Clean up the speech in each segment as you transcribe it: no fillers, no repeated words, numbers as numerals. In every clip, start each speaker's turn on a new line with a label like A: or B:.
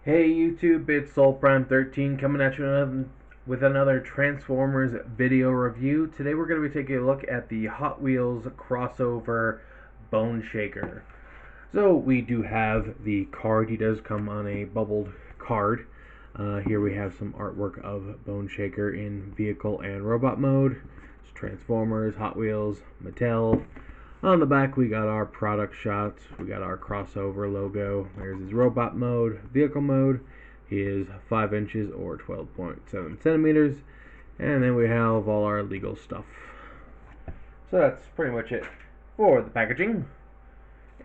A: Hey YouTube, it's SoulPrime13 coming at you with another Transformers video review. Today we're going to be taking a look at the Hot Wheels crossover Boneshaker. So we do have the card. He does come on a bubbled card. Here we have some artwork of Boneshaker in vehicle and robot mode. It's Transformers, Hot Wheels, Mattel. On the back we got our product shots, we got our crossover logo, there's his robot mode, vehicle mode, he is 5 inches or 12.7 centimeters, and then we have all our legal stuff. So that's pretty much it for the packaging.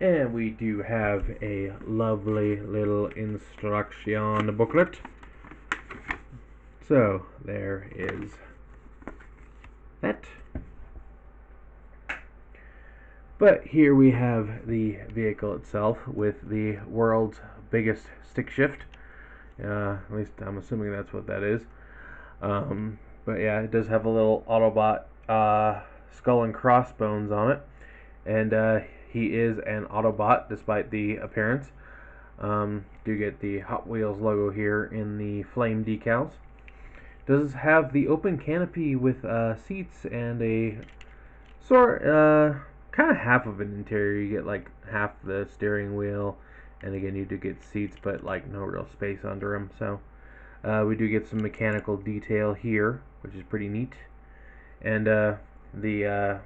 A: And we do have a lovely little instruction booklet. So there is that. But here we have the vehicle itself with the world's biggest stick shift. At least I'm assuming that's what that is. But yeah, it does have a little Autobot skull and crossbones on it. And he is an Autobot despite the appearance. Do get the Hot Wheels logo here in the flame decals. Does have the open canopy with seats and a kind of half of an interior. You get like half the steering wheel, and again you do get seats, but like no real space under them. So we do get some mechanical detail here, which is pretty neat. And the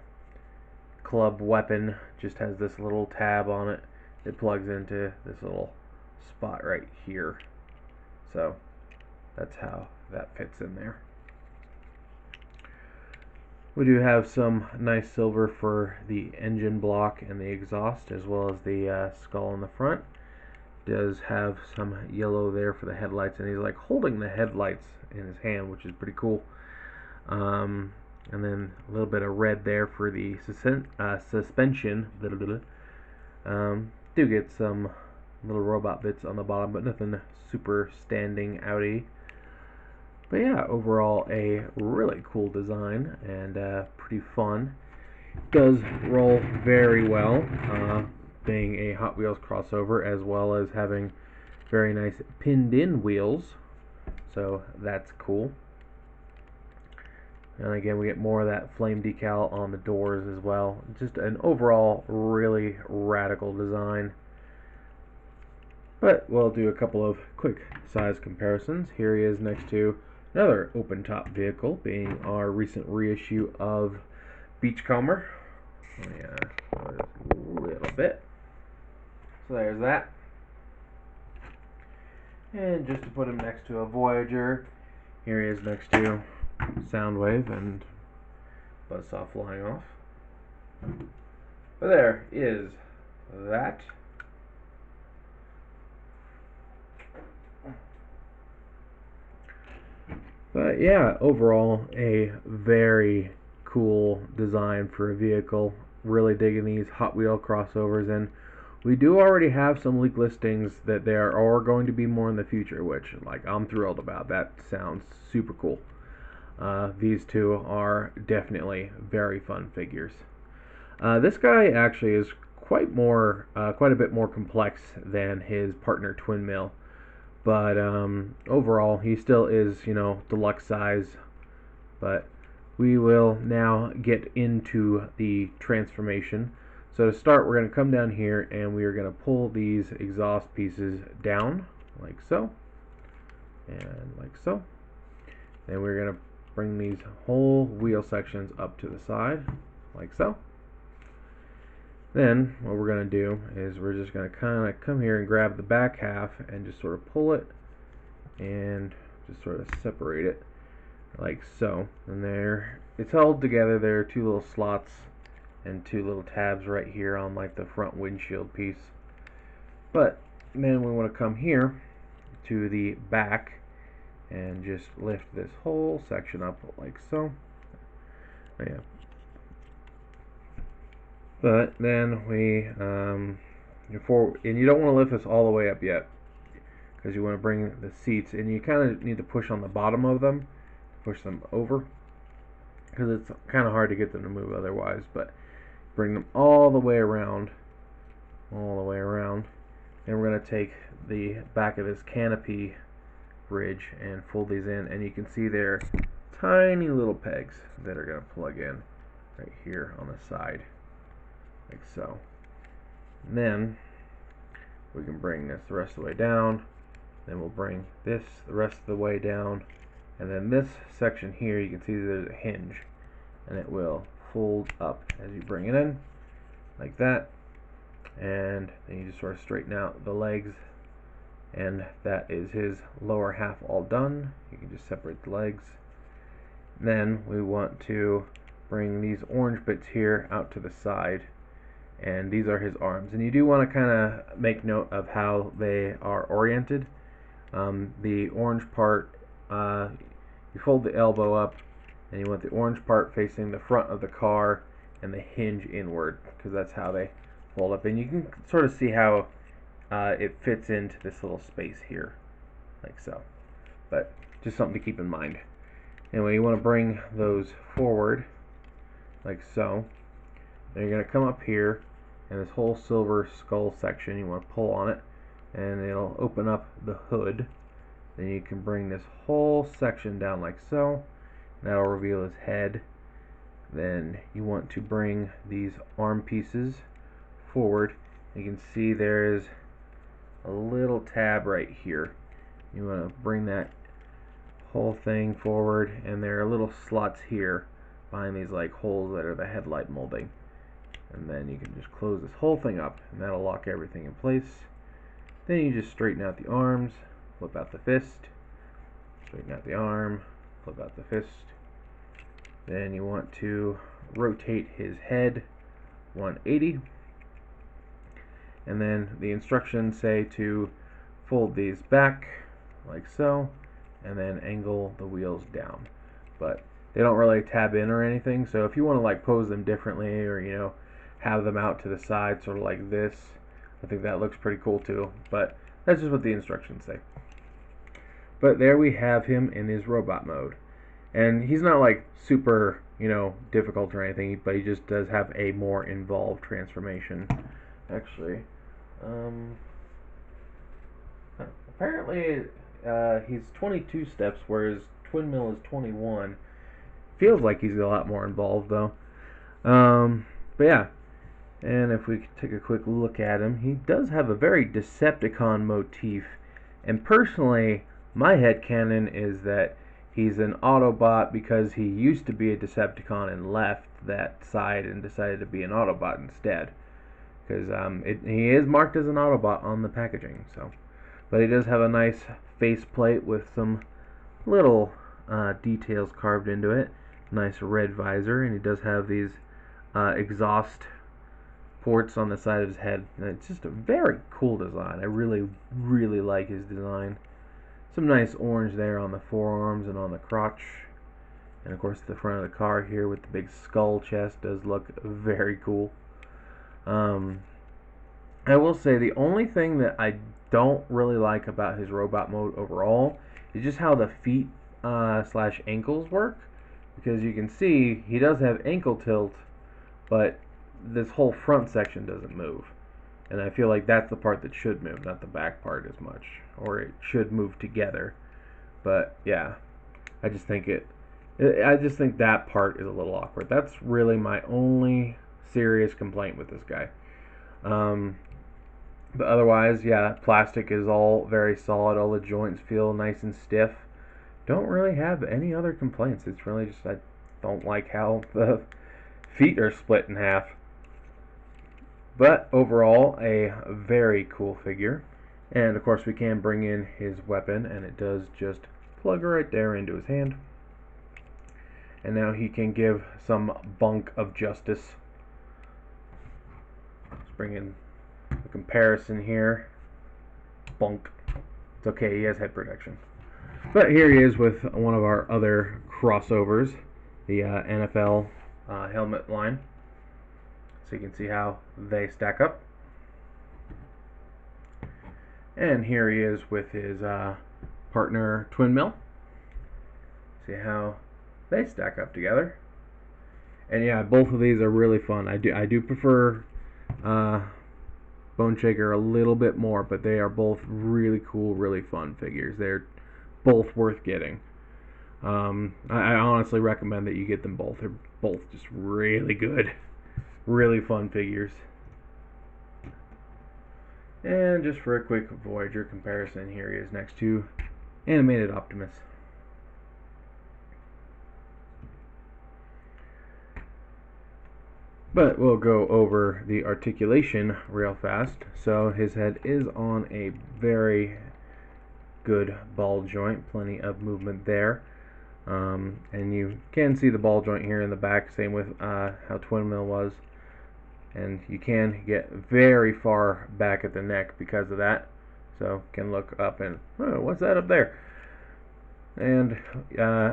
A: club weapon just has this little tab on it that plugs into this little spot right here. So that's how that fits in there. We do have some nice silver for the engine block and the exhaust, as well as the skull in the front. Does have some yellow there for the headlights, and he's like holding the headlights in his hand, which is pretty cool. And then a little bit of red there for the suspension. Do get some little robot bits on the bottom, but nothing super standing outy. But yeah, overall a really cool design and pretty fun. Does roll very well, being a Hot Wheels crossover, as well as having very nice pinned in wheels. So that's cool. And again, we get more of that flame decal on the doors as well. Just an overall really radical design. But we'll do a couple of quick size comparisons. Here he is next to another open top vehicle, being our recent reissue of Beachcomber. Yeah, a little bit. So there's that. And just to put him next to a Voyager, here he is next to Soundwave and Buzzsaw flying off. But there is that. But yeah, overall a very cool design for a vehicle. Really digging these Hot Wheel crossovers, and we do already have some leak listings that there are going to be more in the future, which like I'm thrilled about. That sounds super cool. These two are definitely very fun figures. This guy actually is quite a bit more complex than his partner Twin Mill. But overall, he still is, deluxe size. But we will now get into the transformation. So to start, we're going to come down here and we are going to pull these exhaust pieces down, like so, and like so. Then we're going to bring these whole wheel sections up to the side, like so. Then what we're going to do is we're just going to kind of come here and grab the back half and just sort of pull it and just sort of separate it like so. And there, it's held together. There are two little slots and two little tabs right here on like the front windshield piece. But then we want to come here to the back and just lift this whole section up like so. Yeah. But then we, and you don't want to lift this all the way up yet, because you want to bring the seats, and you kind of need to push on the bottom of them, push them over, because it's kind of hard to get them to move otherwise. But bring them all the way around, And we're going to take the back of his canopy bridge and fold these in, and you can see there tiny little pegs that are going to plug in right here on the side, like so. And then we can bring this the rest of the way down, then we'll bring this the rest of the way down, and then this section here, you can see there's a hinge, and it will fold up as you bring it in, like that. And then you just sort of straighten out the legs, and that is his lower half all done. You can just separate the legs. Then we want to bring these orange bits here out to the side, and these are his arms. And you do want to kind of make note of how they are oriented. The orange part, you fold the elbow up, and you want the orange part facing the front of the car and the hinge inward, because that's how they fold up. And you can sort of see how it fits into this little space here, like so. But just something to keep in mind. Anyway, you want to bring those forward, like so. Then you're going to come up here, and this whole silver skull section, you want to pull on it, and it'll open up the hood. Then you can bring this whole section down like so. That'll reveal his head. Then you want to bring these arm pieces forward. You can see there's a little tab right here. You want to bring that whole thing forward, and there are little slots here behind these like holes that are the headlight molding. And then you can just close this whole thing up, and that'll lock everything in place. Then you just straighten out the arms, flip out the fist, straighten out the arm, flip out the fist. Then you want to rotate his head 180. And then the instructions say to fold these back like so, and then angle the wheels down. But they don't really tab in or anything, so if you want to like pose them differently, or you know, have them out to the side sort of like this, I think that looks pretty cool too. But that's just what the instructions say. But there we have him in his robot mode. And he's not like super, you know, difficult or anything, but he just does have a more involved transformation. Actually, apparently he's 22 steps, whereas Twin Mill is 21. Feels like he's a lot more involved though. But yeah, and if we take a quick look at him, he does have a very Decepticon motif. And personally, my headcanon is that he's an Autobot because he used to be a Decepticon and left that side and decided to be an Autobot instead. Because he is marked as an Autobot on the packaging. So, but he does have a nice faceplate with some little details carved into it. Nice red visor, and he does have these exhaust ports on the side of his head. And it's just a very cool design. I really, really like his design. Some nice orange there on the forearms and on the crotch. And of course the front of the car here with the big skull chest does look very cool. I will say the only thing that I don't really like about his robot mode overall is just how the feet slash ankles work. Because you can see he does have ankle tilt, but this whole front section doesn't move. And I feel like that's the part that should move, not the back part as much. Or it should move together. But yeah, I just think that part is a little awkward. That's really my only serious complaint with this guy. But otherwise, yeah, plastic is all very solid. All the joints feel nice and stiff. Don't really have any other complaints. It's really just I don't like how the feet are split in half. But overall, a very cool figure. And of course we can bring in his weapon, and it does just plug right there into his hand. And now he can give some bunk of justice. Let's bring in the comparison here. Bunk. It's okay, he has head protection. But here he is with one of our other crossovers, the NFL helmet line. So you can see how they stack up. And here he is with his partner Twin Mill. See how they stack up together. And yeah, both of these are really fun. I do prefer Boneshaker a little bit more, but they are both really cool, really fun figures. They're both worth getting. I honestly recommend that you get them both. They're both just really good, really fun figures. And just for a quick Voyager comparison, here he is next to Animated Optimus. But we'll go over the articulation real fast. So his head is on a very good ball joint, plenty of movement there. And you can see the ball joint here in the back, same with how Twin Mill was. And you can get very far back at the neck because of that. So can look up and, oh, what's that up there? And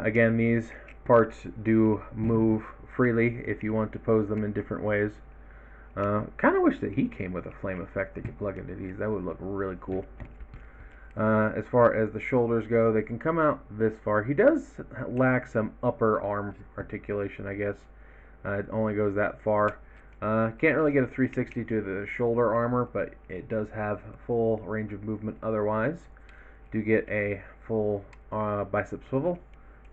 A: again, these parts do move freely if you want to pose them in different ways. Kind of wish that he came with a flame effect that you could plug into these. That would look really cool. As far as the shoulders go, they can come out this far. He does lack some upper arm articulation, I guess. It only goes that far. Can't really get a 360 to the shoulder armor, but it does have full range of movement otherwise. Do get a full bicep swivel.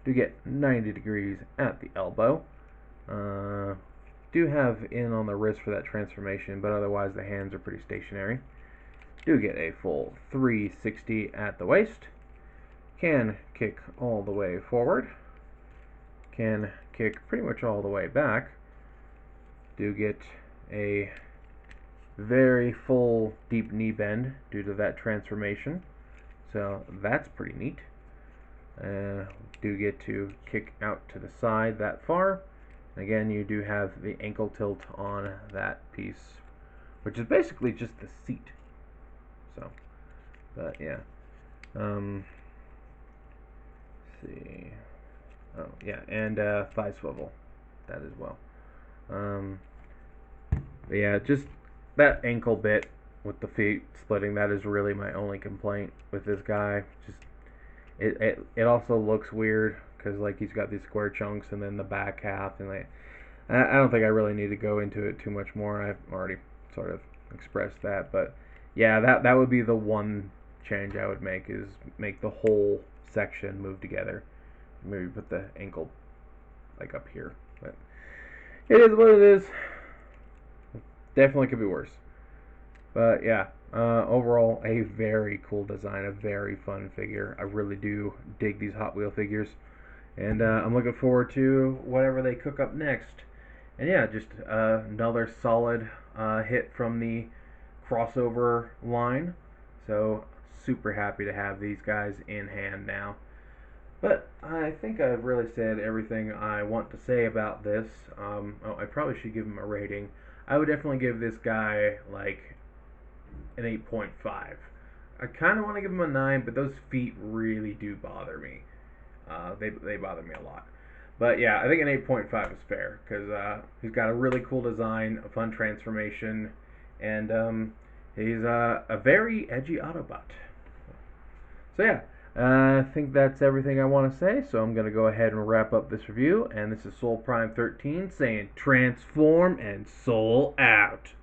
A: Do get 90 degrees at the elbow. Do have in on the wrist for that transformation, but otherwise the hands are pretty stationary. Do get a full 360 at the waist. Can kick all the way forward. Can kick pretty much all the way back. Do get a very full deep knee bend due to that transformation. So that's pretty neat. Do get to kick out to the side that far. Again, you do have the ankle tilt on that piece, which is basically just the seat. So, but yeah. Let's see. Oh yeah, and thigh swivel, that as well. But yeah, just that ankle bit with the feet splitting, that is really my only complaint with this guy. Just it also looks weird because like he's got these square chunks and then the back half, and like I don't think I really need to go into it too much more. I've already sort of expressed that, but yeah, that would be the one change I would make, is make the whole section move together. Maybe put the ankle like up here, but it is what it is. Definitely could be worse. But yeah, overall a very cool design, a very fun figure. I really do dig these Hot Wheel figures, and I'm looking forward to whatever they cook up next. And yeah, just another solid hit from the crossover line. So super happy to have these guys in hand now. But I think I've really said everything I want to say about this. I probably should give him a rating. I would definitely give this guy like an 8.5. I kind of want to give him a 9, but those feet really do bother me. They bother me a lot. But yeah, I think an 8.5 is fair because he's got a really cool design, a fun transformation, and he's a very edgy Autobot. So yeah, I think that's everything I want to say, so I'm going to go ahead and wrap up this review, and this is Soul Prime 13 saying transform and soul out.